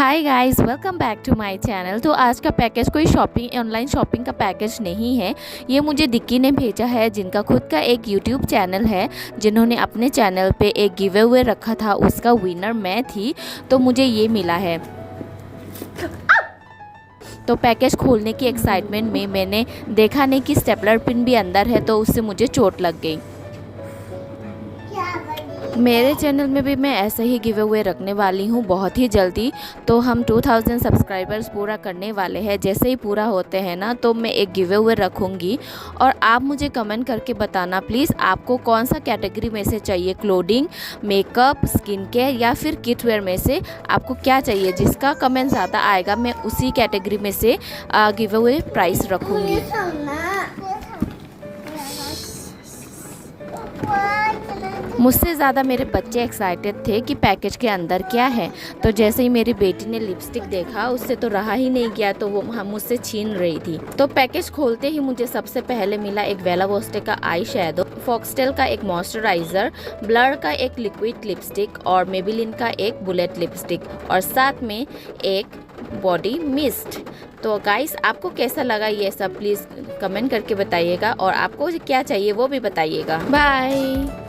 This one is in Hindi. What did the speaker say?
Hi guys, welcome back to my channel. तो आज का पैकेज कोई ऑनलाइन शॉपिंग का पैकेज नहीं है। ये मुझे दिक्की ने भेजा है, जिनका खुद का एक यूट्यूब चैनल है, जिन्होंने अपने चैनल पे एक गिव अवे रखा था, उसका विनर मैं थी। तो मुझे ये मिला है। तो पैकेज खोलने की एक्साइटमेंट में मैंने देखा नहीं कि स्टेपलर पिन भी अंदर है, तो उससे मुझे चोट लग गई। मेरे चैनल में भी मैं ऐसे ही गिव अवे रखने वाली हूँ बहुत ही जल्दी। तो हम 2000 सब्सक्राइबर्स पूरा करने वाले हैं। जैसे ही पूरा होते हैं ना, तो मैं एक गिव अवे रखूँगी और आप मुझे कमेंट करके बताना प्लीज़, आपको कौन सा कैटेगरी में से चाहिए, क्लोथिंग, मेकअप, स्किन केयर या फिर किट वेयर में से आपको क्या चाहिए। जिसका कमेंट ज़्यादा आएगा मैं उसी कैटेगरी में से गिव अवे प्राइस रखूँगी। मुझसे ज़्यादा मेरे बच्चे एक्साइटेड थे कि पैकेज के अंदर क्या है। तो जैसे ही मेरी बेटी ने लिपस्टिक देखा, उससे तो रहा ही नहीं गया, तो वो मुझसे छीन रही थी। तो पैकेज खोलते ही मुझे सबसे पहले मिला एक बेला वोस्टे का आई शेडो, फॉक्सटेल का एक मॉइस्चराइज़र, ब्लर का एक लिक्विड लिपस्टिक और मेबेलिन का एक बुलेट लिपस्टिक और साथ में एक बॉडी मिस्ट। तो गाइस, आपको कैसा लगा ये सब प्लीज़ कमेंट करके बताइएगा और आपको क्या चाहिए वो भी बताइएगा। बाय।